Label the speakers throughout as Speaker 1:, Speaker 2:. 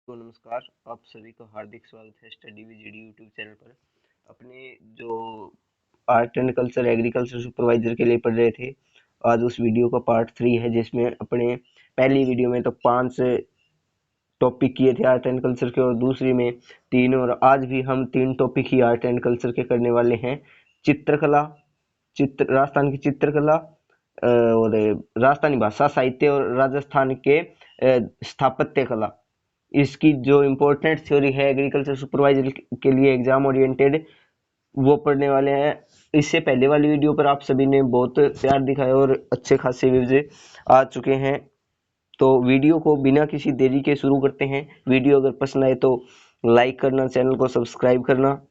Speaker 1: तो नमस्कार, आप सभी का हार्दिक स्वागत है study with GD YouTube channel पर। अपने जो art and culture agriculture supervisor के लिए पढ़ रहे थे, आज उस वीडियो का पार्ट 3 है, जिसमें अपने पहली वीडियो में तो 5 टॉपिक किए थे आर्ट एंड कल्चर के, और दूसरी में 3, और आज भी हम 3 topic he art and culture के करने वाले हैं। चित्रकला, राजस्थान की चित्रकला, और राजस्थानी भाषा साहित्य, और राजस्थान के स्थापत्य कला। इसकी जो इम्पोर्टेंट थ्योरी है एग्रीकल्चर सुपरवाइजर के लिए एग्जाम ओरिएंटेड, वो पढ़ने वाले हैं। इससे पहले वाली वीडियो पर आप सभी ने बहुत प्यार दिखाया और अच्छे खासे व्यूज आ चुके हैं। तो वीडियो को बिना किसी देरी के शुरू करते हैं। वीडियो अगर पसंद आए तो लाइक करना, चैनल को सब्सक्राइब करना,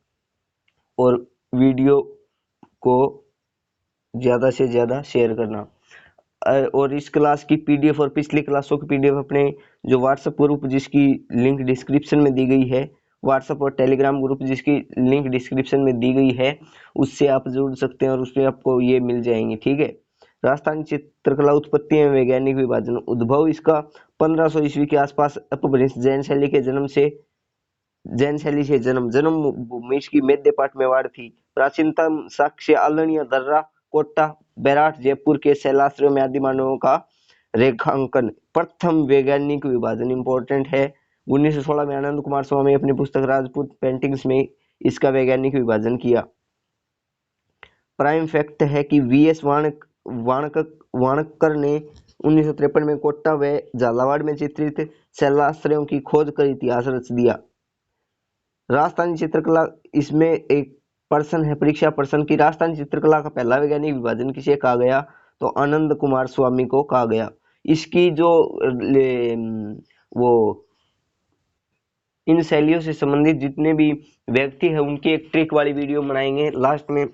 Speaker 1: और वीडियो को ज़्यादा से ज़्यादा शेयर करना। और इस क्लास की पीडीएफ और पिछली क्लासों की पीडीएफ अपने जो व्हाट्सएप ग्रुप, जिसकी लिंक डिस्क्रिप्शन में दी गई है, व्हाट्सएप और टेलीग्राम ग्रुप जिसकी लिंक डिस्क्रिप्शन में दी गई है, उससे आप जुड़ सकते हैं और उसमें आपको ये मिल जाएंगे। ठीक है। राजस्थानी चित्रकला उत्पत्ति एवं वैज्ञानिक विभाजन। उद्भव इसका 1500 ईस्वी के आसपास अपभ्रंश जैन शैली से जन्म भूमि इसकी मध्य पाट मेवाड़ थी। प्राचीनतम साक्ष्य आलणीय दर्रा, कोटा, बैराट, जयपुर के शैलाश्रयों में आदि मानवों का रेखांकन। प्रथम वैज्ञानिक विभाजन इंपॉर्टेंट है। 1916 में आनंद कुमार स्वामी अपनी पुस्तक राजपूत पेंटिंग्स में इसका वैज्ञानिक विभाजन किया। प्राइम फैक्ट है कि वीएस वाणकर ने 1953 में कोटा व झालावाड़ में चित्रित शैलाश्रयों की खोज कर इतिहास रच दिया। राजस्थानी चित्रकला, इसमें एक प्रश्न है परीक्षा प्रश्न की, राजस्थानी चित्रकला का पहला वैज्ञानिक विभाजन किसे कहा गया? तो आनंद कुमार स्वामी को कहा गया। इसकी जो वो इन शैलियों से संबंधित जितने भी व्यक्ति हैं उनकी एक ट्रिक वाली वीडियो बनाएंगे लास्ट में।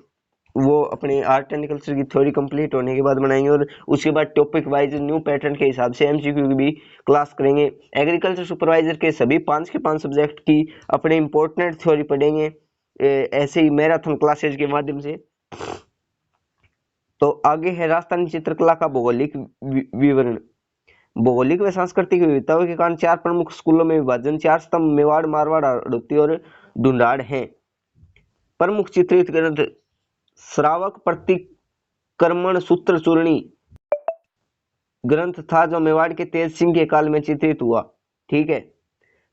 Speaker 1: वो अपने आर्ट एंड कल्चर की थ्योरी कंप्लीट होने के बाद बनाएंगे, और उसके बाद टॉपिक वाइज न्यू पैटर्न के हिसाब से एमसीक्यू की भी क्लास करेंगे। एग्रीकल्चर सुपरवाइजर के सभी 5 के 5 सब्जेक्ट की अपने इंपॉर्टेंट थ्योरी पढ़ेंगे, ऐसे ही मैराथन क्लासेज के माध्यम से। तो आगे है राजस्थानी चित्रकला का भौगोलिक विवरण। भौगोलिक व सांस्कृतिक विविधताओं के कारण 4 प्रमुख स्कूलों में विभाजन। 4 स्तंभ मेवाड़, मारवाड़, हड़ौती और ढूंढाड़ हैं। प्रमुख चित्रित ग्रंथ श्रावक प्रतिक्रमण सूत्र चूर्णी ग्रंथ था, जो मेवाड़ के तेज सिंह के काल में चित्रित हुआ। ठीक है।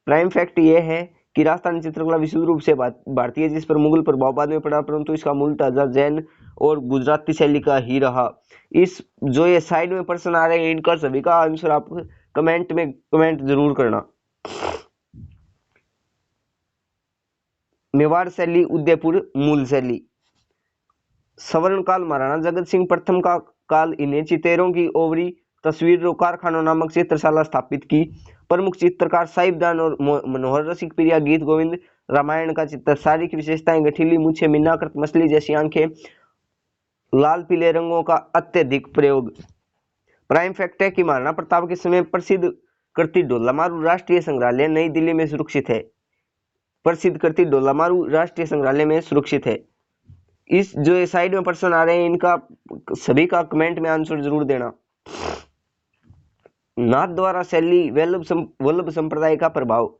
Speaker 1: प्राइम फैक्ट ये है कि राजस्थानी चित्रकला विशुद्ध रूप से भारतीय, जिस पर मुगल प्रभाव बाद में पड़ा, परंतु इसका मूल ढांचा जैन और गुजराती शैली का ही रहा। इस जो ये साइड में प्रश्न आ रहे हैं, इनका सभी का आंसर आप कमेंट जरूर करना। मेवाड़ शैली, उदयपुर मूल शैली। सवर्ण काल, महाराणा जगत सिंह प्रथम का काल। इन्हें चितेरों की ओवरी तस्वीर कारखानों नामक चित्रशाला स्थापित की। प्रमुख चित्रकार साहिबजान और मनोहर रसिक प्रिया। गीत गोविंद, रामायण का चित्र। शारीरिक विशेषताएं गठीली मूछें, मीनाकृत मछली जैसी आंखें, लाल पीले रंगों का अत्यधिक प्रयोग। प्राइम फैक्ट है कि महाराणा प्रताप के समय प्रसिद्ध कृति ढोलामारू राष्ट्रीय संग्रहालय नई दिल्ली में सुरक्षित है। प्रसिद्ध कृति ढोलामारू राष्ट्रीय संग्रहालय में सुरक्षित है। इस जो ये साइड में प्रश्न आ रहे हैं, इनका सभी का कमेंट में आंसर जरूर देना। नाथ द्वारा शैली, वल्लभ संप्रदाय का प्रभाव।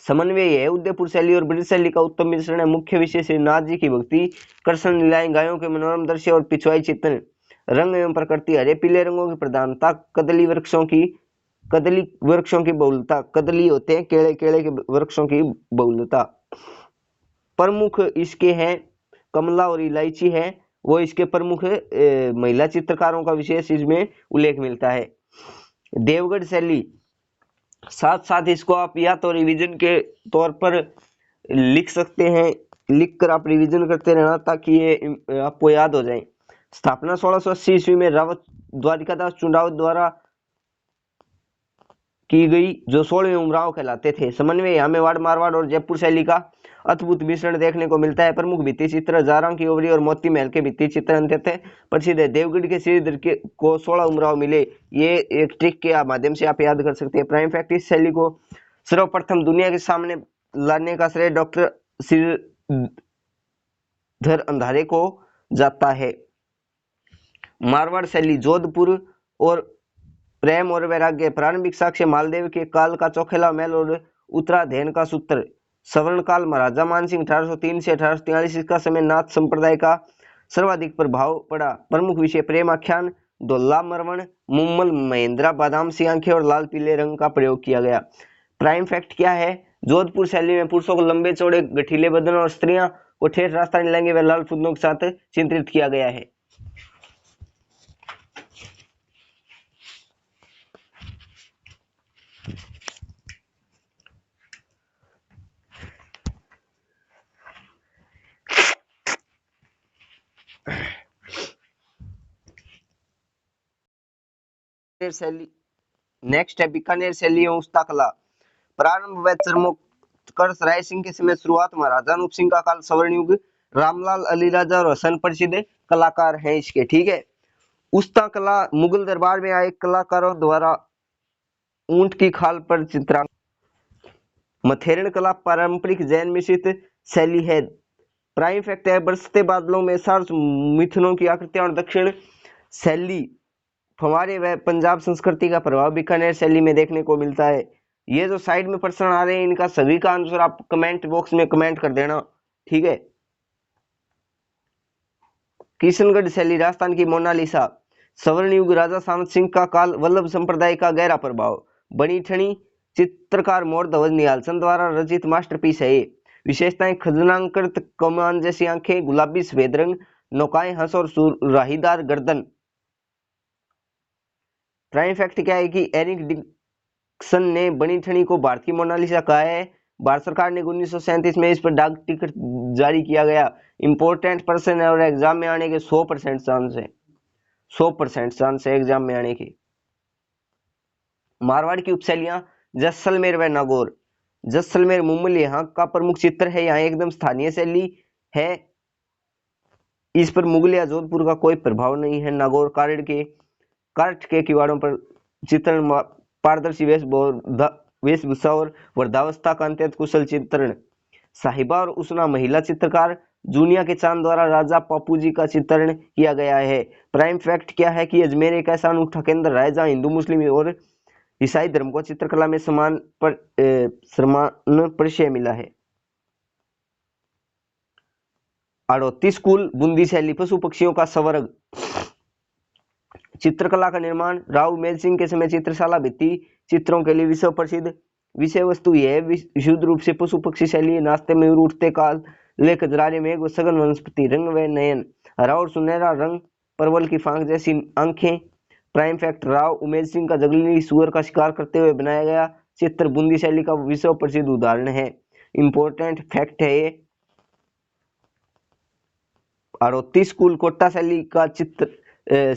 Speaker 1: समन्वय है। उदयपुर शैली और ब्रिज शैली का उत्तम मिश्रण है। मुख्य विशेष है नाथ जी की भक्ति, कृष्ण लीलाएं, गायों के मनोरम दृश्य और पिछवाई चित्रण। रंग एवं प्रकृति, हरे पीले रंगों की प्रधानता, कदली वृक्षों की बहुलता। कदली होते हैं केले, केले के वृक्षों की बहुलता। प्रमुख इसके हैं कमला और इलायची है, वो इसके प्रमुख महिला चित्रकारों का विशेष इसमें उल्लेख मिलता है। देवगढ़ शैली, साथ साथ इसको आप या तो रिवीजन के तौर पर लिख सकते हैं, लिखकर आप रिवीजन करते रहना ताकि ये आपको याद हो जाए। स्थापना 1680 ईस्वी में रावत द्वारिकादास चुंडावत द्वारा की गई, जो 16वें उमराव कहलाते थे। समन्वय यहाँ मेवाड़, मारवाड़ और जयपुर शैली का अद्भुत मिश्रण देखने को मिलता है। प्रमुख भित्ति चित्र जारां की ओवरी और मोती महल के भित्ति चित्र अत्यंत प्रसिद्ध है। देवगढ़ के श्रीधर को 16 उमराव मिले, ये एक ट्रिक के माध्यम से आप याद कर सकते हैं। प्राइम फैक्ट, इस शैली को सर्वप्रथम दुनिया के सामने लाने का श्रेय डॉक्टर श्रीधर अंधारे को जाता है। मारवाड़ शैली, जोधपुर और प्रेम और वैराग्य। प्रारंभिक साक्ष्य मालदेव के काल का चौखेला महल और उत्तराधैन का सूत्र। सवर्ण काल महाराजा मानसिंह 1803 से 1843। इसका समय नाथ संप्रदाय का सर्वाधिक प्रभाव पड़ा। प्रमुख विषय प्रेम आख्यान, ढोला मरवण, मुम्मल, महेंद्रा, बादाम सी आंखें और लाल पीले रंग का प्रयोग किया गया। प्राइम फैक्ट क्या है? जोधपुर शैली में पुरुषों को लंबे चौड़े गठीले बदन और स्त्रियां को ठेठ राजस्थानी लहंगे व लाल फुदनों के साथ चित्रित किया गया है। शैली नेक्स्ट है बीकानेर शैली एवं उस्ता कला। प्रारंभ व चरमोत्कर्ष राय सिंह के समय, शुरुआत महाराजा अनूप सिंह का काल, स्वर्ण युग, रामलाल अलीराजा और हसन प्रसिद्ध कलाकार हैं इसके। ठीक है। उस्ता कला मुगल दरबार में आए कलाकारों द्वारा ऊंट की खाल पर चित्रांकन। मथेरण कला पारंपरिक जैन मिश्रित शैली है। प्राइम फैक्ट है बरसते बादलों में सार्स मिथुनों की आकृतियां और दक्षिण शैली फवारे व पंजाब संस्कृति का प्रभाव बीकानेर शैली में देखने को मिलता है। ये जो साइड में प्रश्न आ रहे हैं इनका सभी का आंसर आप कमेंट बॉक्स में कमेंट कर देना। ठीक है। किशनगढ़ शैली राजस्थान की मोनालिसा। स्वर्ण युग राजा सामंत सिंह का काल, वल्लभ संप्रदाय का गहरा प्रभाव। बनी ठनी चित्रकार मोर ध्वज निहालचंद द्वारा रचित मास्टरपीस है ये। विशेषताएं खजनांकृत कमान जैसी आंखें, गुलाबी सफेद रंग, नौकाएं हंस और सुराहीदार गर्दन। प्राइम फैक्ट क्या है कि एरिक डिक्सन ने बनी ठनी को भारत की मोनालिसा कहा है। भारत सरकार ने 1937 में इस पर डाक टिकट जारी किया गया। इंपॉर्टेंट पर्सन है और एग्जाम में आने के 100% चांस है। 100% चांस है एग्जाम में आने की। मारवाड़ की उपशैलियां जैसलमेर व नागौर। जैसलमेर मुम्बई यहाँ का प्रमुख चित्र है। यहाँ एकदम स्थानीय शैली है। इस पर मुगल या जोधपुर का कोई प्रभाव नहीं है। नागौर काठ के किवाड़ों पर चित्रण, पारदर्शी वेशभूषा और वृद्धावस्था का अत्यंत कुशल चित्रण। साहिबा और उसना महिला चित्रकार जूनिया के चांद द्वारा राजा पापू जी का चित्रण किया गया है। प्राइम फैक्ट क्या है कि अजमेर एक ऐसा अनूठा केंद्र है जहाँ हिंदू, मुस्लिम और ईसाई धर्म को चित्रकला में समान परिचय मिला है। अड़ोती स्कूल बूंदी शैली पशु पक्षियों का स्वर्ग। चित्रकला का निर्माण राव मेल सिंह के समय चित्रशाला भित्ति चित्रों के लिए विश्व प्रसिद्ध। विषय वस्तु यह विशुद्ध रूप से पशु पक्षी शैली। नाचते मयूर, उठते काल, ले कजरारे मेघ व सघन वनस्पति, रंग व नयन, हरा और सुनहरा रंग, परवल की फांक जैसी आंखें। प्राइम फैक्ट राव उमेद सिंह का जंगली सुअर का शिकार करते हुए बनाया गया चित्र बूंदी शैली का विश्व प्रसिद्ध उदाहरण है। इंपॉर्टेंट फैक्ट है ये। अड़ोती स्कूल कोटा शैली का चित्र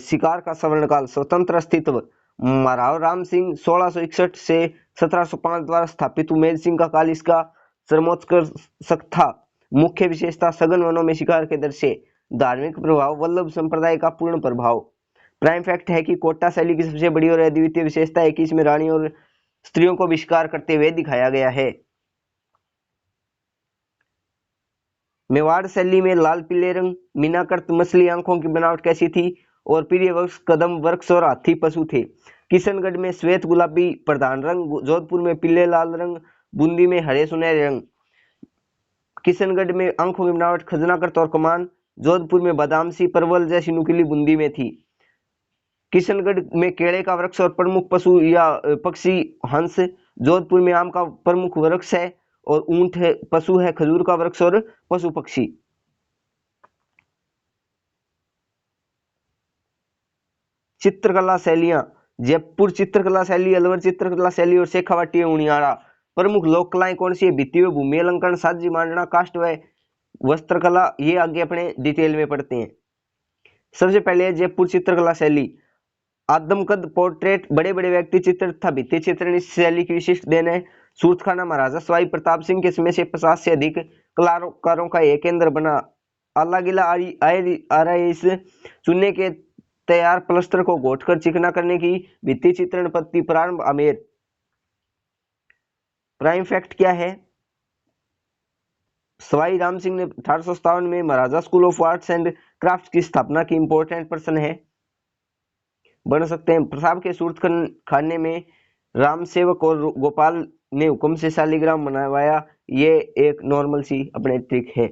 Speaker 1: शिकार का स्वर्णकाल, स्वतंत्र अस्तित्व। महाराव राम सिंह 1661 से 1705 द्वारा स्थापित उमेद सिंह का काल, इसका चरमोत्कर्ष था। मुख्य विशेषता सघन वनों में शिकार के दृश्य। धार्मिक प्रभाव वल्लभ संप्रदाय का पूर्ण प्रभाव। प्राइम फैक्ट है कि कोटा शैली की सबसे बड़ी और अद्वितीय विशेषता है कि इसमें रानी और स्त्रियों को भी शिकार करते हुए दिखाया गया है। मेवाड़ शैली में लाल पीले रंग, मीनाकृत मछली आंखों की बनावट कैसी थी? और प्रिय वृक्ष कदम वृक्ष और हाथी पशु थे। किशनगढ़ में श्वेत गुलाबी प्रधान रंग, जोधपुर में पीले लाल रंग, बूंदी में हरे सुनहरे रंग। किशनगढ़ में आंखों की बनावट खजनाकृत और कमान, जोधपुर में बादाम सी परवल जैसी नुकीली बूंदी में थी। किशनगढ़ में केले का वृक्ष और प्रमुख पशु या पक्षी हंस, जोधपुर में आम का प्रमुख वृक्ष है और ऊंट है, पशु है खजूर का वृक्ष और पशु पक्षी। चित्रकला शैलियां जयपुर चित्रकला शैली, अलवर चित्रकला शैली और शेखावाटी उनियारा। प्रमुख लोक कलाएं कौन सी है? भित्ति व भूमि अलंकरण, साजी मांडना, काष्ठ व वस्त्रकला। ये आगे अपने डिटेल में पढ़ते हैं। सबसे पहले जयपुर चित्रकला शैली। आदमकद पोर्ट्रेट, बड़े बड़े व्यक्ति चित्र तथा भित्ति चित्रण इस शैली की विशिष्ट देन है। सूरतखाना महाराजा सवाई प्रताप सिंह के समय से 50 से अधिक कलाकारों का एक केंद्र बना। आलागिला आरआईएस चुनने के तैयार प्लस्तर को घोटकर चिकना करने की भित्ति चित्रण पद्धति प्रारंभ आमेर। प्राइम फैक्ट क्या है? सवाई राम सिंह ने 1857 में Maharaja School of Arts and Craft की स्थापना की। इंपॉर्टेंट पर्सन है। बन सकते हैं। प्रताप के सूरत खाने में राम सेवक और गोपाल ने हुक्म से शालिग्राम बनवाया, ये एक नॉर्मल सी अपने ट्रिक है।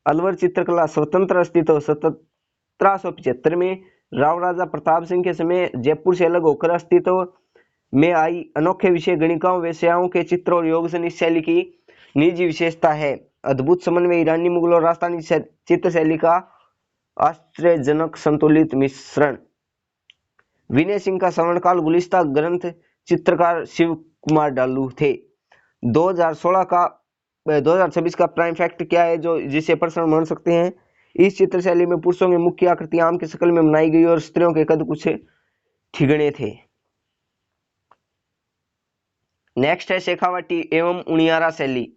Speaker 1: अलवर चित्रकला स्वतंत्र अस्तित्व 1775 में राव राजा प्रताप सिंह के समय जयपुर से अलग होकर अस्तित्व में आई अनोखे विषय गणिकाओं वेश्याओं के चित्र और योग से इस शैली की निजी विशेषता है। अद्भुत समन्वय ईरानी मुगल और राजस्थानी चित्र शैली का आश्चर्यजनक संतुलित मिश्रण। विनय सिंह का स्वर्णकाल गुलिस्ता ग्रंथ चित्रकार शिव कुमार डालू थे। 2026 का प्राइम फैक्ट क्या है जो जिसे प्रश्न मान सकते हैं? इस चित्र शैली में पुरुषों की मुख्य आकृति आम की शक्ल में बनाई गई और स्त्रियों के कद कुछ ठिगने थे। नेक्स्ट है शेखावाटी एवं उनियारा शैली।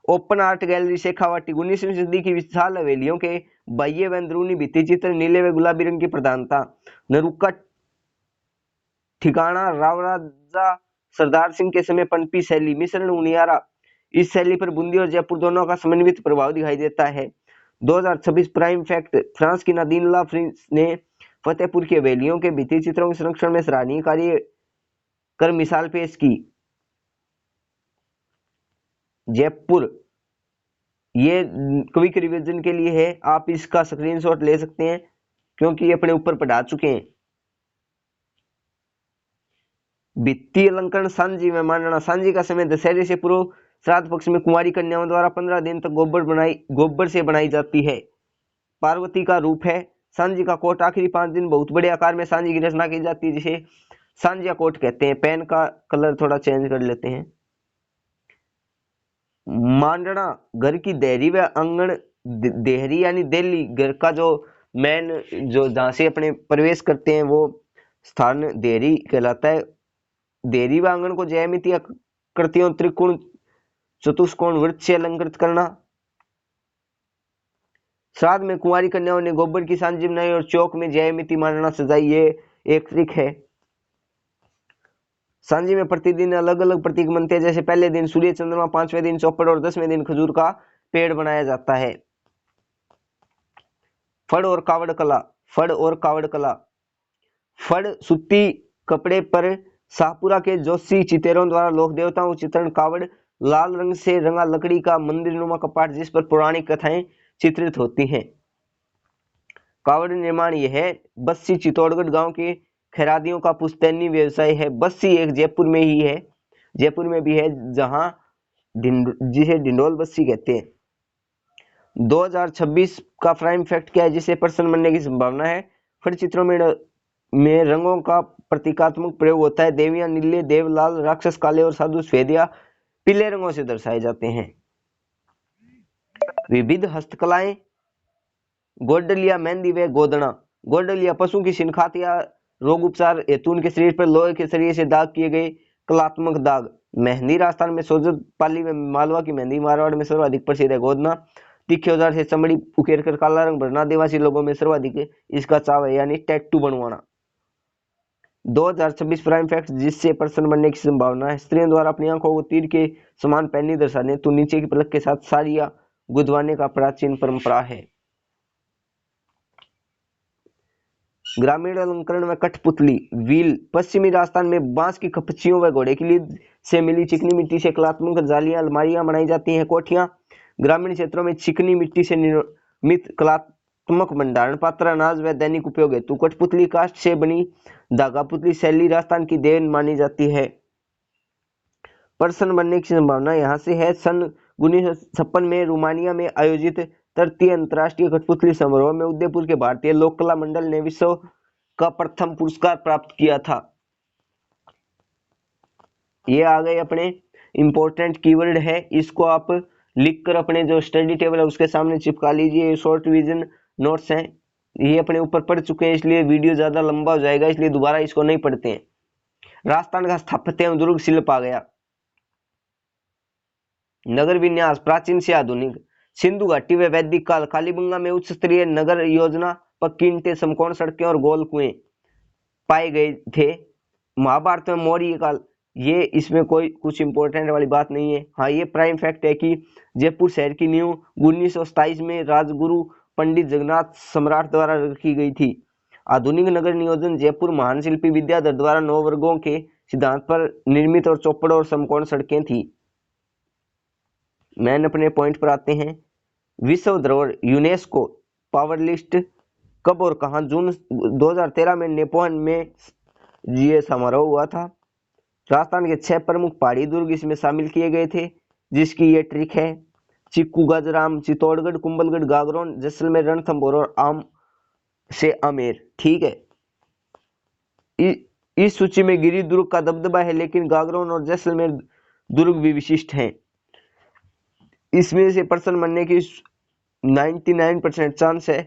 Speaker 1: ओपन आर्ट गैलरी शेखावाटी 19वीं सदी की विशाल हवेलियों के बाह्य व अंदरूनी भित्ति चित्र नीले व गुलाबी रंग की प्रधानता। नरुका ठिकाना राव राजा सरदार सिंह के समय पनपी शैली मिश्रण उनियारा। इस शैली पर बूंदी और जयपुर दोनों का समन्वित प्रभाव दिखाई देता है। 2026 प्राइम फैक्ट। फ्रांस की नादीन ला फ्रिंस ने फतेहपुर की हवेलियों के भित्ति चित्रों के संरक्षण में सराहनीय कार्य कर मिसाल पेश की। जयपुर ये क्विक रिवीजन के लिए है, आप इसका स्क्रीनशॉट ले सकते हैं क्योंकि ये अपने ऊपर पढ़ा चुके हैं। भित्ति अलंकरण सांझी में मानना। सांझी का समय दशहरे से पूर्व श्राद्ध पक्ष में कुंवारी कन्याओं द्वारा 15 दिन तक गोबर से बनाई जाती है। पार्वती का रूप है। सांझी का कोट आखिरी 5 दिन बहुत बड़े आकार में सांझी की रचना की जाती है जिसे सांझिया कोट कहते हैं। पेन का कलर थोड़ा चेंज कर लेते हैं। मांडना घर की देहरी व आंगन। देहरी यानी देहली घर का जो मेन जो जहां से अपने प्रवेश करते हैं वो स्थान देहरी कहलाता है। देहरी व आंगन को ज्यामितीय आकृतियों त्रिकोण चतुष्कोण वृत्त से अलंकृत करना। श्राद्ध में कुंवारी कन्याओं ने गोबर की सांझी बनाई और चौक में ज्यामिति मांडना सजाई, ये एक ट्रिक है। सांझी में प्रतिदिन अलग अलग प्रतीक बनते हैं, जैसे पहले दिन सूर्य चंद्रमा, 5वें दिन चौपड़ और 10वें दिन खजूर का पेड़ बनाया जाता है। फड़ और कावड़ कला। फड़ और कावड़ कला। फड़ सूती कपड़े पर शाहपुरा के जोशी चितेरों द्वारा लोक देवताओं चित्रण। कावड़ लाल रंग से रंगा लकड़ी का मंदिर नुमा कपाट जिस पर पौराणिक कथाएं चित्रित होती हैं। कावड़ निर्माण यह है। बस्सी चित्तौड़गढ़ गांव के खैरादियों का पुश्तैनी व्यवसाय है। बस्सी एक जयपुर में ही है, जयपुर में भी है, जहां जिसे डिंडोल बस्सी कहते हैं। 2026 का प्राइम फैक्ट क्या है जिसे प्रश्न बनने की संभावना है? फड़ चित्रों में रंगों का प्रतीकात्मक प्रयोग होता है। देवियां नीले, देव लाल, राक्षस काले और साधु श्वेत पीले रंगों से दर्शाए जाते हैं। विविध हस्तकलाएं। गोडलिया मेहंदी व गोदना। गोडलिया पशु की शिनखात या रोग उपचार हेतु उनके शरीर पर लोहे के सरिये से दाग किए गए कलात्मक दाग। मेहंदी राजस्थान में सोजत पाली में मालवा की मेहंदी, मारवाड़ में सर्वाधिक प्रसिद्ध है। गोदना तीखे औजार से चमड़ी उकेर कर काला रंग भरना। आदिवासी लोगों में सर्वाधिक इसका चाव है, यानी टैटू बनवाना। 2026 प्राइम फैक्ट जिससे प्रश्न बनने की संभावना है। स्त्रियों द्वारा अपनी आंखों को तीर के समान पैनी दर्शाने तो नीचे की पलक के साथ साड़ियां गुदवाने का प्राचीन परंपरा है। ग्रामीण अलंकरण व कठपुतली। व्हील। पश्चिमी राजस्थान में बांस की कपचियों व घोड़े की लीद से मिली चिकनी मिट्टी से कलात्मक जालियां अलमारियां बनाई जाती हैं। कोठियां। ग्रामीण क्षेत्रों में चिकनी मिट्टी से निर्मित कलात्मक भंडारण पात्र, अनाज व दैनिक उपयोग हेतु। कठपुतली काष्ठ से बनी धागा पुतली शैली राजस्थान की देन मानी जाती है। प्रश्न बनने की संभावना यहाँ से है। सन 1956 में रोमानिया में आयोजित तृतीय अंतर्राष्ट्रीय कठपुतली समारोह में उदयपुर के भारतीय लोक कला मंडल ने विश्व का प्रथम पुरस्कार प्राप्त किया था। ये आ गए अपने इंपॉर्टेंट कीवर्ड है, इसको आप लिखकर अपने जो स्टडी टेबल है उसके सामने चिपका लीजिए। शॉर्ट रिवीजन नोट्स हैं, ये अपने ऊपर पढ़ चुके हैं इसलिए वीडियो ज्यादा लंबा हो जाएगा, इसलिए दोबारा इसको नहीं पढ़ते हैं। राजस्थान का स्थापत्य एवं दुर्ग शिल्प आ गया। नगर विन्यास प्राचीन से आधुनिक। सिंधु घाटी व वैदिक काल। कालीबंगा में उच्च स्तरीय नगर योजना, पक्की ईंटें, समकोण सड़कें और गोल कुएं पाए गए थे। महाभारत में मौर्य काल, ये इसमें कोई कुछ इंपॉर्टेंट वाली बात नहीं है। हाँ, ये प्राइम फैक्ट है कि जयपुर शहर की नींव 1927 में राजगुरु पंडित जगन्नाथ सम्राट द्वारा रखी गई थी। आधुनिक नगर नियोजन जयपुर महान शिल्पी विद्याधर द्वारा 9 वर्गों के सिद्धांत पर निर्मित और चौपड़ और समकोण सड़कें थी। मैन अपने पॉइंट पर आते हैं। विश्व धरोहर यूनेस्को पावर लिस्ट कब और कहां? जून 2013 में नेपोन में ये समारोह हुआ था। राजस्थान के 6 प्रमुख पहाड़ी दुर्ग इसमें शामिल किए गए थे, जिसकी ये ट्रिक है। चिक्कू, गजराम, चित्तौड़गढ़, कुंभलगढ़, गागरोन, जैसलमेर, रणथंभौर और आम से आमेर। ठीक है, इस सूची में गिरी दुर्ग का दबदबा है, लेकिन गागरोन और जैसलमेर दुर्ग भी विशिष्ट हैं। इसमें से पर्सन बनने की 99% चांस है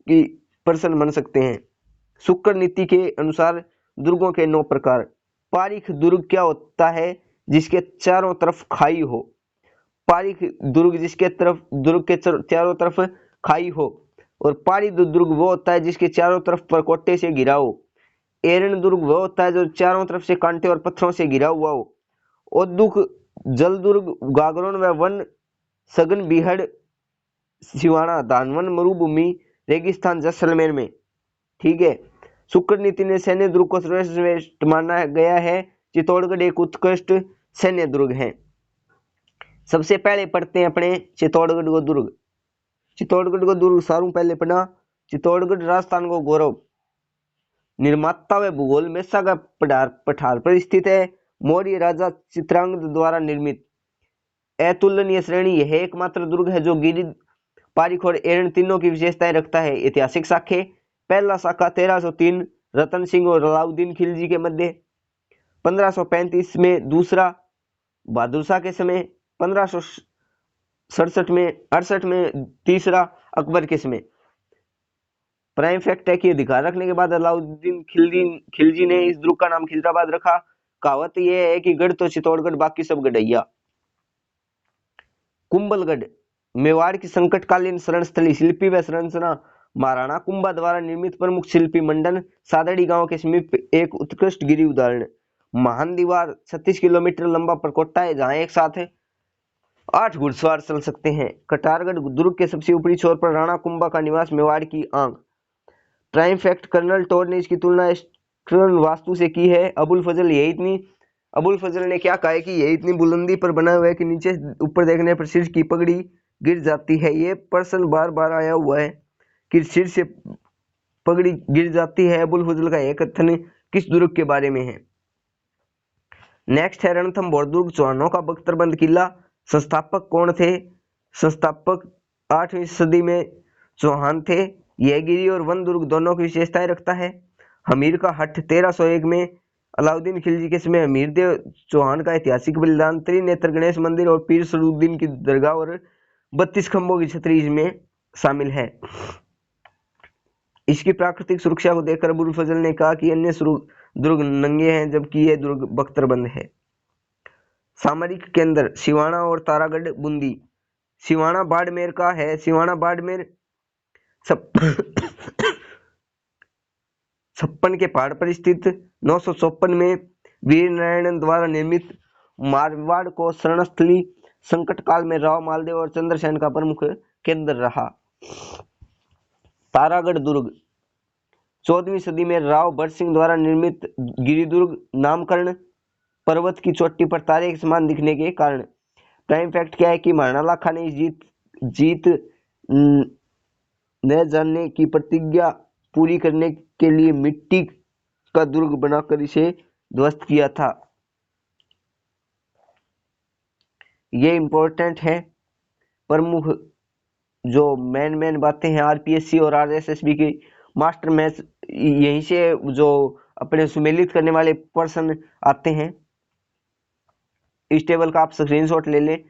Speaker 1: कि पर्सन बन सकते हैं। शुक्र नीति के अनुसार दुर्गों के 9 प्रकार। पारीख दुर्ग क्या होता है? जिसके चारों तरफ खाई हो। पारीख दुर्ग जिसके तरफ दुर्ग के चारों तरफ खाई हो। और पारिद दुर्ग वो होता है जिसके चारों तरफ परकोटे से घिरा हो। एरण दुर्ग वो होता है जो चारों तरफ से कांटे और पत्थरों से घिरा हुआ हो। औद्दुक जल दुर्ग गागरोन व वन सघन बिहड़ सिवाना धानवन मरुभूमि रेगिस्तान जैसलमेर में। ठीक है, शुक्र नीति ने सैन्य दुर्ग को सर्वश्रेष्ठ माना गया है। चित्तौड़गढ़ एक उत्कृष्ट सैन्य दुर्ग है। सबसे पहले पढ़ते हैं अपने चित्तौड़गढ़ को दुर्ग। चित्तौड़गढ़ को दुर्ग सारू पहले पढ़ना। चित्तौड़गढ़ राजस्थान को गौरव। निर्माता व भूगोल में का पठार पर स्थित है। मौर्य राजा चित्रांगद द्वारा निर्मित अतुलनीय श्रेणी यह एकमात्र दुर्ग है जो गिरि, पारीख और एरण तीनों की विशेषताएं रखता है। ऐतिहासिक शाखे। पहला शाखा 1303 रतन सिंह और अलाउद्दीन खिलजी के मध्य, 1535 में। दूसरा बहादुर शाह के समय, 1567 में 68 में। तीसरा अकबर के समय। प्राइम फैक्ट है कि अधिकार रखने के बाद अलाउद्दीन खिलजी ने इस दुर्ग का नाम खिजराबाद रखा। कहावत यह है कि गढ़ तो चित्तौड़गढ़, बाकी सब गढ़ैया। कुंभलगढ़ मेवाड़ की संकटकालीन शरण स्थली। शिल्पी व संरचना महाराणा कुंभा द्वारा निर्मित प्रमुख शिल्पी मंडन सादड़ी गांव के समीप एक उत्कृष्ट गिरी उदाहरण। महान दीवार 36 किलोमीटर लंबा परकोटा है जहां एक साथ 8 घुड़सवार चल सकते हैं। कटारगढ़ दुर्ग के सबसे ऊपरी छोर पर राणा कुंभा का निवास मेवाड़ की आंख। प्राइम फैक्ट, कर्नल टोर ने इसकी तुलना ईस्टर्न वास्तु से की है। अबुल फजल ने क्या कहा है कि यह इतनी बुलंदी पर बना हुआ है कि नीचे ऊपर देखने पर सिर की पगड़ी गिर जाती है। ये प्रश्न बार बार आया हुआ है कि सिर से पगड़ी गिर जाती है। अबुल फजल का यह कथन किस दुर्ग के बारे में है? नेक्स्ट है रणथंभौर दुर्ग, चौहानों का बख्तरबंद किला। संस्थापक कौन थे? संस्थापक 8वीं सदी में चौहान थे। यह गिरी और वन दुर्ग दोनों की विशेषताएं रखता है। हमीर का हट 1301 में। अलाउद्दीन खिलजी के समय हमीर देव चौहान का ऐतिहासिक बलिदान। त्रिनेत्र गणेश मंदिर और पीर सरूद्दीन की दरगाह और 32 खंभों की छतरी इसमें शामिल है। इसकी प्राकृतिक सुरक्षा को देखकर अबुल फजल ने कहा कि अन्य दुर्ग नंगे हैं जबकि यह दुर्ग बख्तरबंद है। सामरिक केंद्र सिवाना और तारागढ़ बूंदी। सिवाना बाड़मेर का है। सिवाना बाड़मेर 56 के पहाड़ पर स्थित 954 में वीर नारायण द्वारा निर्मित मारवाड़ को शरणस्थली संकट काल में राव मालदेव और चंद्रसेन का प्रमुख केंद्र रहा। तारागढ़ दुर्ग 14वीं सदी में राव भरत सिंह द्वारा निर्मित गिरिदुर्ग। नामकरण पर्वत की चोटी पर तारे के समान दिखने के कारण। प्राइम फैक्ट क्या है कि महाराणा लाखा ने जीत न जानने की प्रतिज्ञा पूरी करने के लिए मिट्टी का दुर्ग बनाकर इसे ध्वस्त किया था। ये इंपॉर्टेंट है। प्रमुख जो मेन बातें हैं आरपीएससी और आरएसएसबी की मास्टर मैच, यहीं से जो अपने सुमेलित करने वाले पर्सन आते हैं। इस टेबल का आप स्क्रीनशॉट ले लें।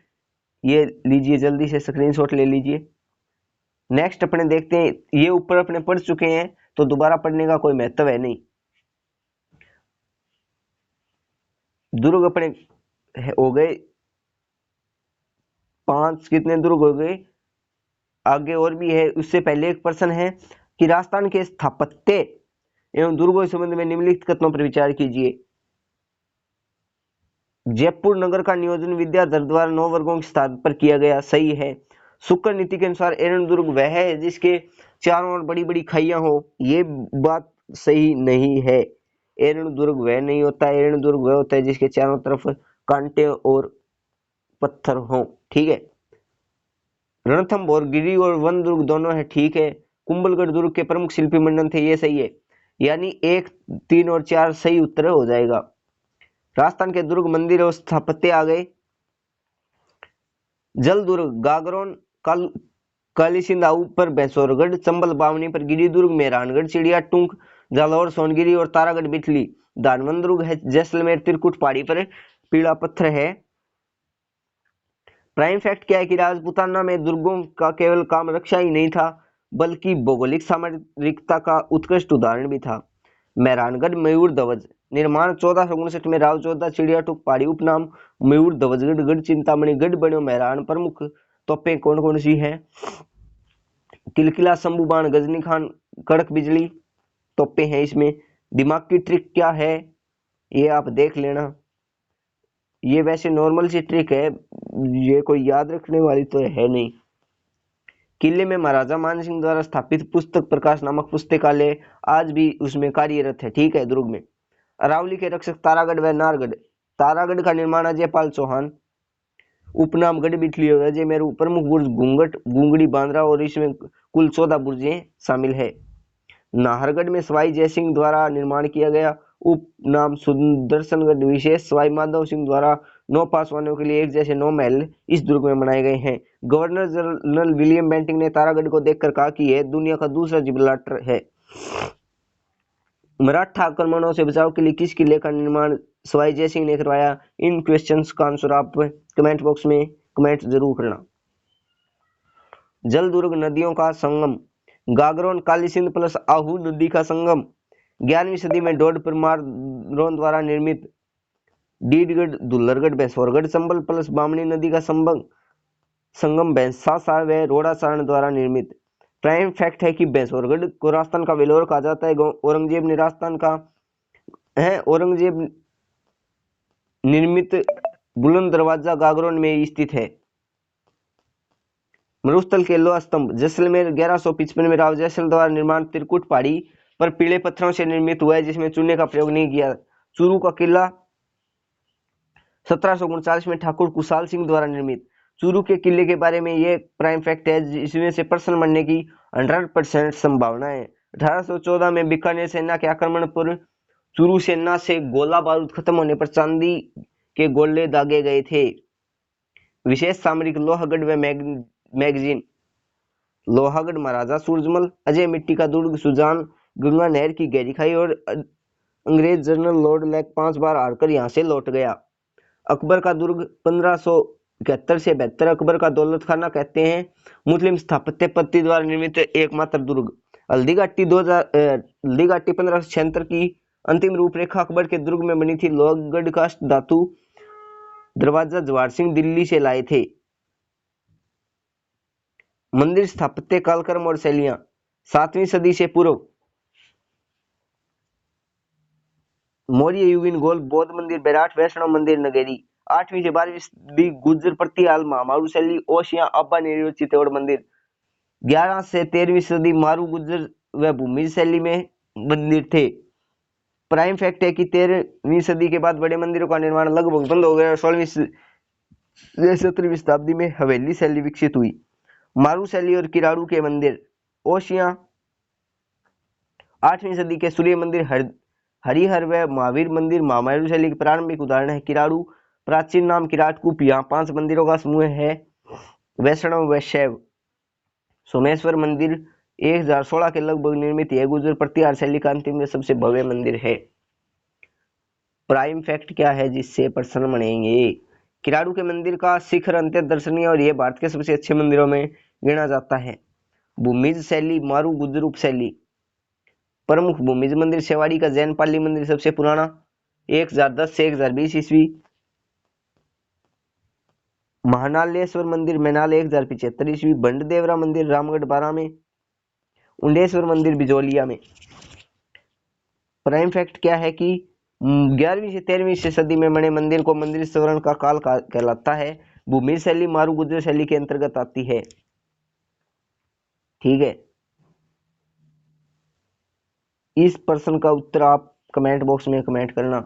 Speaker 1: ये लीजिए, जल्दी से स्क्रीनशॉट ले लीजिए। नेक्स्ट अपने देखते हैं। ये ऊपर अपने पढ़ चुके हैं तो दोबारा पढ़ने का कोई महत्व है नहीं। दुर्ग अपने हो गए 5। कितने दुर्ग हो गए? आगे और भी है। उससे पहले एक प्रश्न है कि राजस्थान के स्थापत्य एवं दुर्गों के संबंध में निम्नलिखित कथनों पर विचार कीजिए। जयपुर नगर का नियोजन विद्याधर द्वारा 9 वर्गों के स्थान पर किया गया। सही है। शुक्र नीति के अनुसार एरंडदुर्ग वह है जिसके चारों ओर बड़ी बड़ी खाइयां हो। ये बात सही नहीं है। एरंडदुर्ग वह नहीं होता, एरंडदुर्ग वह होता है जिसके चारों तरफ कांटे और पत्थर हो। ठीक है। रणथंभौर गिरी और वन दुर्ग दोनों है। ठीक है। कुंभलगढ़ दुर्ग के प्रमुख शिल्पी मंडन थे। ये सही है। यानी 1, 3 और 4 सही उत्तर हो जाएगा। राजस्थान के दुर्ग मंदिर और स्थापत्य आ गए। जल दुर्ग गागरोन कालीसिंधा ऊपर भैंसौरगढ़, चंबल बावनी पर गिरी दुर्ग, मेहरानगढ़ चिड़िया टूंक, जालौर सोनगिरी और तारागढ़ बिठली। धानवन दुर्ग है जैसलमेर त्रिकुट पहाड़ी पर पीला पत्थर है। प्राइम फैक्ट क्या है कि राजपूताना में दुर्गों का केवल काम रक्षा ही नहीं था बल्कि भौगोलिक सामरिकता का उत्कृष्ट उदाहरण भी था। मेहरानगढ़ मयूर ध्वज निर्माण 1459 में राव जोधा चिड़िया टूक पहाड़ी उपनाम मयूर ध्वजगढ़ गढ़ चिंतामणि गढ़ बनो मेहरान। प्रमुख तोपें कौन कौन सी हैं? किलकिला शंभू बाण गजनी खान कड़क बिजली तोपें हैं इसमें। दिमाग की ट्रिक क्या है ये आप देख लेना। ये वैसे नॉर्मल सी ट्रिक है, ये कोई याद रखने वाली तो है नहीं। किले में महाराजा मान सिंह द्वारा स्थापित पुस्तक प्रकाश नामक पुस्तकालय आज भी उसमें कार्यरत है। ठीक है। दुर्ग में अरावली के रक्षक तारागढ़ व नारगढ़। तारागढ़ का निर्माण अजय पाल चौहान, उपनाम गढ़ बिठली और अजय मेरू। प्रमुख बुर्ज घूंगट गुंगड़ी बांद्रा और इसमें कुल 14 बुर्जें शामिल है। नाहरगढ़ में सवाई जयसिंह द्वारा निर्माण किया गया उपनाम सुदर्शनगढ़ विशेष सवाई माधव सिंह द्वारा 9 पासवानों के लिए एक जैसे 9 महल इस दुर्ग में बनाए गए हैं। गवर्नर जनरल विलियम बेंटिंग ने तारागढ़ को देखकर कहा कि यह दुनिया का दूसरा जिब्राल्टर है। मराठा आक्रमणों से बचाव के लिए किस किले का निर्माण सवाई जयसिंह ने करवाया? इन क्वेश्चंस का आंसर आप कमेंट बॉक्स में कमेंट जरूर करना। जल दुर्ग नदियों का संगम गागरोन कालीसिंध प्लस आहू नदी का संगम। 11वीं सदी में डोड परमार द्वारा निर्मित डीडगढ़ दुल्लरगढ़ भैंसौरगढ़ चंबल प्लस बामणी नदी का संगम भैंसासा व रोड़ाचारण द्वारा निर्मित। प्राइम फैक्ट है कि भैंसौरगढ़ को राजस्थान का वेलोर कहा जाता है। औरंगजेब ने राजस्थान का है। औरंगजेब निर्मित बुलंद दरवाजा गागरोन में स्थित है। मरुस्थल के लोहा स्तंभ जैसलमेर 1155 में राव जैसल द्वारा निर्माण त्रिकुट पहाड़ी पर पीले पत्थरों से निर्मित हुआ है जिसमें चूने का प्रयोग नहीं किया। चूरू का किला 1739 में ठाकुर कुशाल सिंह द्वारा निर्मित। चूरू के किले के बारे में ये प्राइम फैक्ट है जिसमें से प्रश्न बनने की 100% संभावना है। 1814 में बीकानेर सेना के आक्रमण पर चूरू सेना से गोला बारूद खत्म होने पर चांदी के गोले दागे गए थे। विशेष सामरिक लोहागढ़ व मैगजीन लोहागढ़ महाराजा सूरजमल, अजय मिट्टी का दुर्ग सुजान, गंगा नहर की गहरी खाई और अंग्रेज जनरल लॉर्ड लेक 5 बार हारकर यहां से लौट गया। अकबर का दुर्ग 1571 से 72 अकबर का दौलत खाना कहते हैं। मुस्लिम स्थापत्य पद्धति द्वारा निर्मित एकमात्र दुर्ग हल्दी घाटी 1576 की अंतिम रूपरेखा अकबर के दुर्ग में बनी थी। लोहगढ़ का धातु दरवाजा जवाहर सिंह दिल्ली से लाए थे। मंदिर स्थापत्य कालक्रम और शैलियां 7वीं सदी से पूर्व मौर्य युगीन गोल बौद्ध मंदिर बैराट वैष्णव मंदिर नगेरी। 8वीं से 12वीं सदी गुर्जर प्रतिहाल महामारू शैली ओशिया अब्बा नेहरू चित्तौड़ मंदिर। 11 से 13वीं सदी मारू गुर्जर व भूमि शैली में मंदिर थे। प्राइम फैक्ट है कि 13वीं सदी के बाद बड़े मंदिरों का निर्माण लगभग बंद हो गया। 16वीं से 17वीं शताब्दी में हवेली शैली विकसित हुई। मारू शैली और किराड़ू के मंदिर ओशिया 8वीं सदी के सूर्य मंदिर हरिहर व महावीर मंदिर महामारू शैली के प्रारंभिक उदाहरण है। किराड़ू प्राचीन नाम किराटकूप। यहाँ 5 मंदिरों का समूह है वैष्णव व शैव। सोमेश्वर मंदिर 1016 के लगभग निर्मित है। गुर्जर प्रतिहार शैली का अंतिम सबसे भव्य मंदिर है। प्राइम फैक्ट क्या है जिससे प्रश्न बनेंगे? किराड़ू के मंदिर का शिखर अत्यंत दर्शनीय और यह भारत के सबसे अच्छे मंदिरों में गिना जाता है। भूमिज शैली मारू गुर्जर उप शैली। प्रमुख भूमिज मंदिर सेवाड़ी का जैन पाली मंदिर सबसे पुराना 1010 से 1020 ईस्वी। महानालेश्वर मंदिर मैनाल 1075 ईस्वी। भंडदेवरा मंदिर रामगढ़ 12 में। उंडेश्वर मंदिर बिजोलिया में। प्राइम फैक्ट क्या है कि 11वीं से 13वीं सदी में बने मंदिर को मंदिर स्वर्ण का काल कहलाता है। भूमि शैली मारू गुर्जर शैली के अंतर्गत आती है। ठीक है, इस प्रश्न का उत्तर आप कमेंट बॉक्स में कमेंट करना।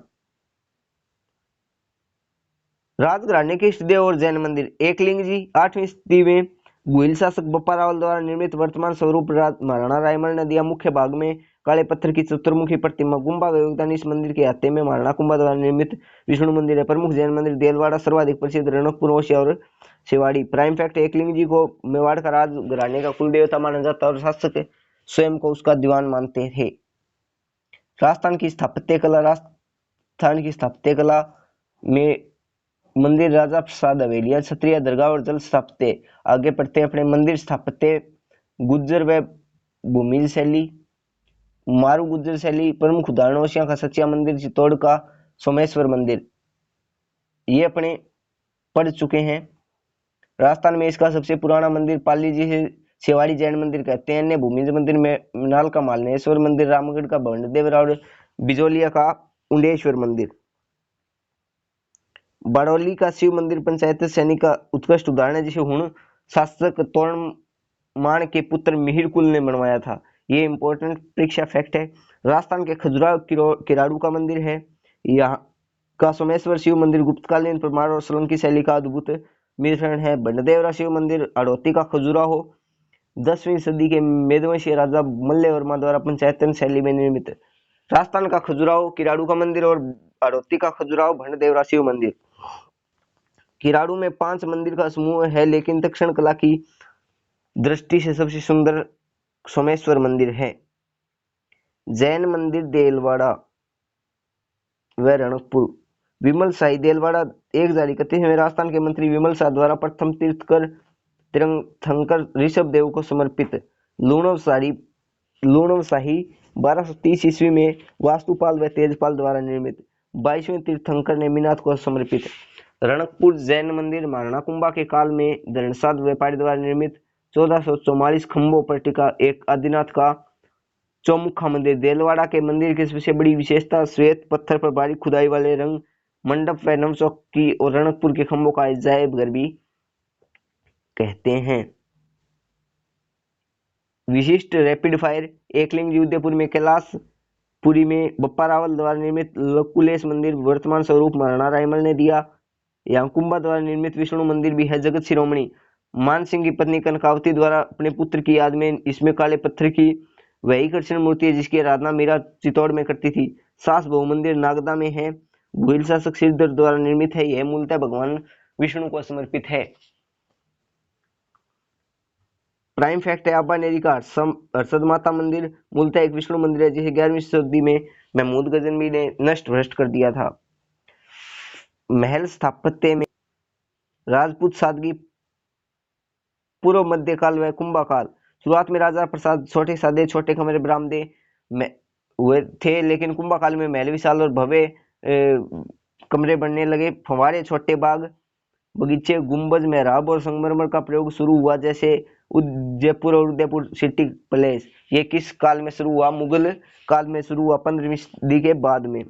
Speaker 1: राजघराने के इष्टदेव और जैन मंदिर। एकलिंग जी 8वीं सदी में गुहिल शासक बप्पा रावल द्वारा निर्मित वर्तमान स्वरूप महाराणा रायमल ने दिया। मुख्य भाग में काले पत्थर की चतुर्मुखी प्रतिमा। कुंभा का योगदान। इस मंदिर के हाथे में महाराणा कुंभा द्वारा निर्मित विष्णु मंदिर है। प्रमुख जैन मंदिर देलवाड़ा सर्वाधिक प्रसिद्ध, रणकपुर, ओसिया और शिवाड़ी। प्राइम फैक्ट, एकलिंग जी को मेवाड़ का राजघराने का कुल देवता माना जाता है और शासक स्वयं को उसका दीवान मानते थे। राजस्थान की स्थापत्य कला। राजस्थान की स्थापत्य कला में मंदिर, राजा प्रसाद, हवेलियां, क्षत्रिय दरगाह और जल स्थापत्य आगे पढ़ते हैं अपने। मंदिर स्थापत्य गुज्जर व भूमिज शैली, मारू गुज्जर शैली। प्रमुख उदाहरण ओसिया का सचिया मंदिर, चित्तौड़ का सोमेश्वर मंदिर, ये अपने पढ़ चुके हैं। राजस्थान में इसका सबसे पुराना मंदिर पाली जी है, शिवाड़ी जैन मंदिर कहते हैं। अन्य भूमिज मंदिर में मिनाल का मालनेश्वर मंदिर, रामगढ़ का भंडदेवरा और बिजोलिया का उंडेश्वर मंदिर। बड़ौली का शिव मंदिर पंचायत सैनिक का उत्कृष्ट उदाहरण है, जिसे हुण शासक तोरणमाण के पुत्र मिहिर कुल ने बनवाया था। ये इंपॉर्टेंट परीक्षा फैक्ट है। राजस्थान के खजुराहो किराड़ू का मंदिर है। यहाँ का सोमेश्वर शिव मंदिर गुप्तकालीन परमार और सोलंकी शैली का अद्भुत मिश्रण है। भंडदेवरा शिव मंदिर अड़ोती का खजुराहो 10वीं सदी के मेदवंशी राजा मल्ल वर्मा द्वारा पंचायतन शैली में निर्मित। राजस्थान का खजुराहो किराड़ू का मंदिर और अड़ोती का खजुराहो भंडदेवरा शिव मंदिर। किराड़ू में 5 मंदिर का समूह है, लेकिन दक्षिण कला की दृष्टि से सबसे सुंदर सोमेश्वर मंदिर है। जैन मंदिर देलवाड़ा व रणकपुर। विमल शाही देलवाड़ा 1 में राजस्थान के मंत्री विमल शाह द्वारा प्रथम तीर्थकर तीर्थंकर ऋषभ देव को समर्पित। लूणव शाही 1230 ईस्वी में वास्तुपाल व तेजपाल द्वारा निर्मित। 22वें तीर्थंकर नेमिनाथ को समर्पित। रणकपुर जैन मंदिर महाराणा कुंभा के काल में धरणसाद व्यापारी द्वारा निर्मित 1444 खंभों पर टिका एक आदिनाथ का चौमुखा मंदिर। देलवाड़ा के मंदिर की सबसे बड़ी विशेषता श्वेत पत्थर पर बारीक खुदाई वाले रंग मंडप व नवचौक की और रणकपुर के खंभों का अजायब घर भी कहते हैं। विशिष्ट रैपिड फायर। एकलिंग जी उदयपुर में, कैलाशपुरी में बप्पा रावल द्वारा निर्मित लकुलेश मंदिर वर्तमान स्वरूप महाराणा रायमल ने दिया। यहाँ कुंभा द्वारा निर्मित विष्णु मंदिर भी है। जगत शिरोमणि मान सिंह की पत्नी कनकावती द्वारा अपने पुत्र की याद में इसमें काले पत्थर की वही कृष्ण मूर्ति है जिसकी आराधना मीरा चित्तौड़ में करती थी। सास बहु मंदिर नागदा में है। गुहिल शासक सिरधर द्वारा निर्मित है। यह मूलतः भगवान विष्णु को समर्पित है। प्राइम फैक्ट है, आबानेरी का हर्षद माता मंदिर मूलतः एक विष्णु मंदिर है, जिसे 11वीं सदी में महमूद गजनवी ने नष्ट भ्रष्ट कर दिया था। महल स्थापत्य में राजपूत सादगी, पूर्व मध्यकाल व कुंभा काल। शुरुआत में राजा प्रसाद छोटे सादे छोटे कमरे बरामदे में हुए थे, लेकिन कुंभा काल में महल विशाल और भव्य कमरे बनने लगे। फव्वारे, छोटे बाग, बगीचे, गुंबज, मेहराब और संगमरमर का प्रयोग शुरू हुआ, जैसे जयपुर और उदयपुर सिटी पैलेस। ये किस काल में शुरू हुआ? मुगल काल में शुरू हुआ, 15वीं सदी के बाद में।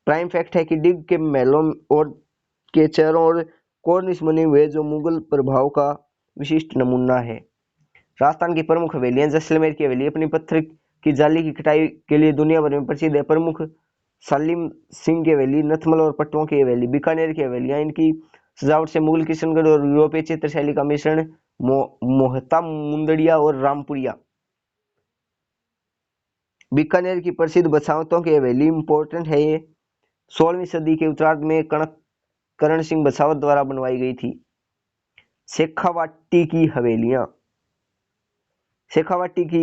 Speaker 1: प्राइम फैक्ट है कि डिग के महलों और के चेहरों और कॉर्निश बने हुए जो मुगल प्रभाव का विशिष्ट नमूना है। राजस्थान की प्रमुख हवेलियां। जैसलमेर की हवेली अपनी पत्थर की जाली की कटाई के लिए दुनिया भर में प्रसिद्ध है। प्रमुख सालिम सिंह की हवेली, नथमल और पट्टों की हवेली। बीकानेर की हवेलियां इनकी सजावट से मुगल, किशनगढ़ और यूरोपीय चित्रशैली का मिश्रण। मोहता, मुंदड़िया और रामपुरिया। बीकानेर की प्रसिद्ध बछावतों की हवेली इंपॉर्टेंट है। ये 16वीं सदी के उत्तरार्ध में करण सिंह बछावत द्वारा बनवाई गई थी। शेखावाटी की हवेलियां। शेखावाटी की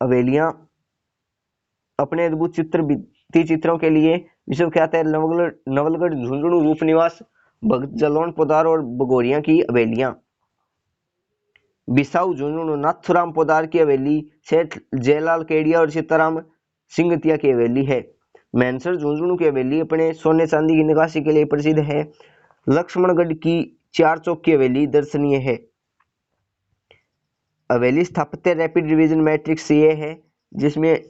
Speaker 1: हवेलियां अपने अद्भुत चित्रों के लिए विश्वविख्यात है। नवलगढ़, झुंझुनू, रूपनिवास, भगत जलोन पोदार और बगोरिया की हवेलियां। बिसाऊ, झुंझुनू, नाथुराम पोदार की हवेली, सेठ जयलाल केडिया और सीताराम सिंगतिया की हवेली है। मैनसर, झुंझुनू की हवेली अपने सोने चांदी की नक्काशी के लिए प्रसिद्ध है। लक्ष्मणगढ़ की 4 चौक की हवेली दर्शनीय है। हवेली स्थापत्य रैपिड रिवीजन मैट्रिक्स ये है, जिसमें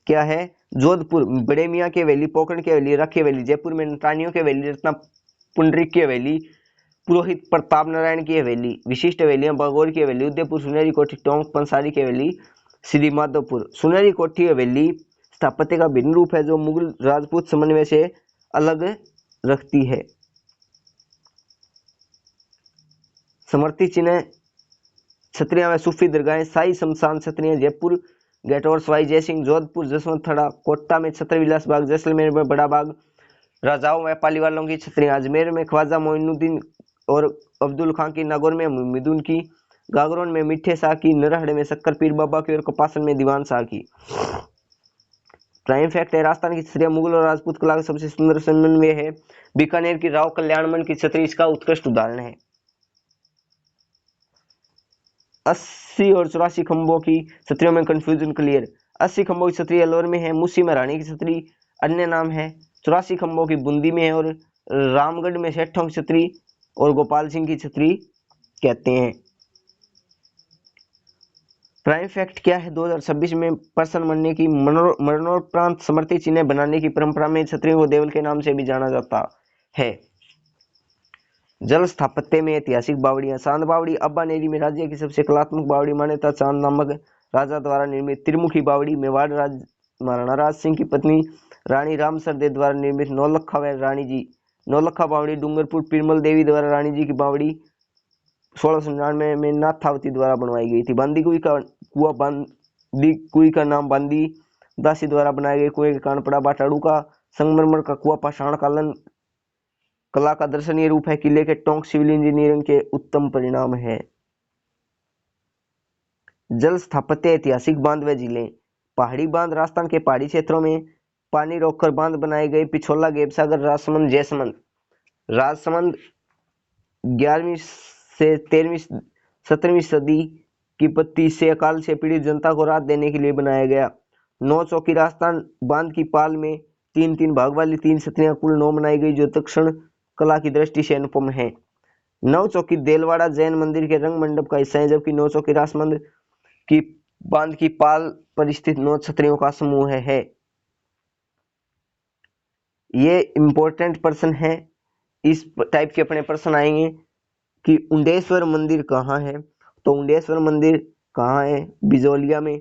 Speaker 1: क्या है? जोधपुर बड़े मियाँ की हवेली, पोकरण की हवेली, रखी हवेली। जयपुर में नटानियों की हवेली, रत्ना पुंडरीक की हवेली, पुरोहित प्रताप नारायण की हवेली, विशिष्ट हवेलियां बागौर की हवेली, उदयपुर सुनहरी कोठी, टोंक पंसारी की हवेली, श्री माधोपुर। सुनहरी कोठी हवेली स्थापत्य का भिन्न रूप है जो मुगल राजपूत समन्वय से अलग रखती है। स्मृति चिन्ह छतरियां व सूफी दरगाहें, शाही शमशान छतरियां जयपुर गेट और सवाई जयसिंह, जोधपुर जसवंत थड़ा, कोटा में छत्र विलास बाग, जैसलमेर में बड़ा बाग, राजाओं व पालीवालों की छतरियां, अजमेर में ख्वाजा मोइनुद्दीन और अब्दुल खां की, नागौर में मिदुन की, गागरोन में मिठे शाह की, नरहड़ में शक्कर पीर बाबा की और कपासन में दीवान शाह की। प्राइम फैक्ट है, राजस्थान की छतरियां मुगल और राजपूत कला का सबसे सुंदर समन्वय है। बीकानेर की राव कल्याणमल की छतरी इसका उत्कृष्ट उदाहरण है। 80 और 84 खंभों की छतरियों में कंफ्यूजन क्लियर। 80 खंभों की छतरी अलवर में है, मूसी में रानी की छतरी अन्य नाम है, 84 खंभों की बूंदी में है और रामगढ़ में सेठों की छतरी और गोपाल सिंह की छतरी कहते हैं। प्राइम फैक्ट क्या है, 2026 में प्रसन्न मरने की मरणोपरांत स्मृति चिन्ह बनाने की परंपरा में छतरियों को देवल के नाम से भी जाना जाता है। जल स्थापत्य में ऐतिहासिक बावड़ियां, चांद बावड़ी अब्बानेरी में राज्य की सबसे कलात्मक बावड़ी मान्यता चांद नामक राजा द्वारा निर्मित। त्रिमुखी बावड़ी मेवाड़ राज महाराणा राज सिंह की पत्नी रानी रामसरदे द्वारा निर्मित। नौलखा व रानी जी नौलखा बावड़ी डूंगरपुर पीरमल देवी द्वारा रानी जी की बावड़ी 1699 में नाथावती द्वारा बनवाई गई थी। बांदी कुई का नाम बांदी दासी द्वारा बनाए गए कुएं के कारण पड़ा। बाटाड़ू का संगमरमर का कुआं पाषाण कालन कला का दर्शनीय रूप है। किले के टोंक सिविल इंजीनियरिंग के उत्तम परिणाम है। जल स्थापत्य ऐतिहासिक बांध व झीलें, पहाड़ी बांध राजस्थान के पहाड़ी क्षेत्रों में पानी रोककर बांध बनाए गए। पिछोला, गेबसागर, राजसमंद, जयसमंद। राजसमंद 11वीं से 13वीं 17वीं सदी की पत्ती से अकाल से पीड़ित जनता को राहत देने के लिए बनाया गया। 9 चौकी राजस्थान बांध की पाल में 3-3 भाग वाली 3 छतरियां कुल 9 बनाई गई जो दक्षिण कला की दृष्टि से अनुपम है। 9 चौकी देलवाड़ा जैन मंदिर के रंग मंडप का हिस्सा है, जबकि 9 चौकी राजसमंद की बांध की पाल पर स्थित 9 छतरियों का समूह है। ये इंपॉर्टेंट प्रश्न है, इस टाइप के अपने प्रश्न आएंगे कि उंडेश्वर मंदिर कहाँ है, तो उंडेश्वर मंदिर कहाँ है, बिजोलिया में।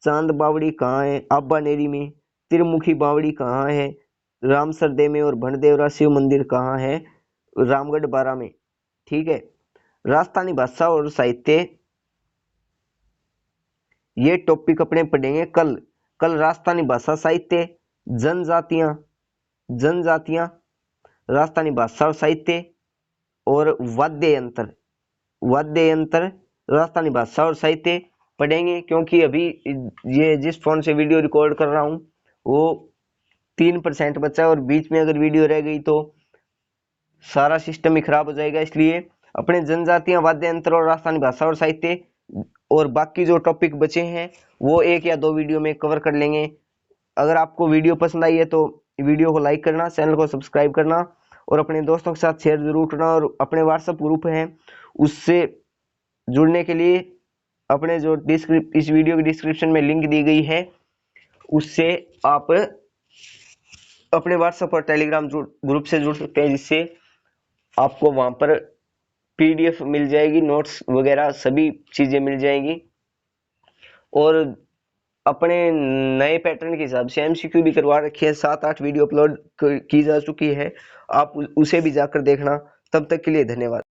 Speaker 1: चांद बावड़ी कहाँ है, अब्बानेरी में। त्रिमुखी बावड़ी कहाँ है, रामसरदे में। और भणदेवरा शिव मंदिर कहाँ है, रामगढ़ बारा में। ठीक है। राजस्थानी भाषा और साहित्य, ये टॉपिक अपने पढ़ेंगे कल। राजस्थानी भाषा साहित्य, जनजातियां, राजस्थानी भाषा और साहित्य और वाद्य यंत्र राजस्थानी भाषा और साहित्य पढ़ेंगे। क्योंकि अभी ये जिस फोन से वीडियो रिकॉर्ड कर रहा हूं वो 3% बचा है और बीच में अगर वीडियो रह गई तो सारा सिस्टम ही खराब हो जाएगा। इसलिए अपने जनजातियां, वाद्य यंत्र और राजस्थानी भाषा और साहित्य और बाकी जो टॉपिक बचे हैं वो 1 या 2 वीडियो में कवर कर लेंगे। अगर आपको वीडियो पसंद आई है तो वीडियो को लाइक करना, चैनल को सब्सक्राइब करना और अपने दोस्तों के साथ शेयर जरूर करना। और अपने व्हाट्सएप ग्रुप है उससे जुड़ने के लिए अपने जो इस वीडियो की डिस्क्रिप्शन में लिंक दी गई है उससे आप अपने व्हाट्सएप और टेलीग्राम ग्रुप से जुड़ सकते हैं, जिससे आपको वहां पर PDF मिल जाएगी, नोट्स वगैरह सभी चीजें मिल जाएंगी। और अपने नए पैटर्न के हिसाब से MCQ भी करवा रखी है, 7-8 वीडियो अपलोड की जा चुकी है, आप उसे भी जाकर देखना। तब तक के लिए धन्यवाद।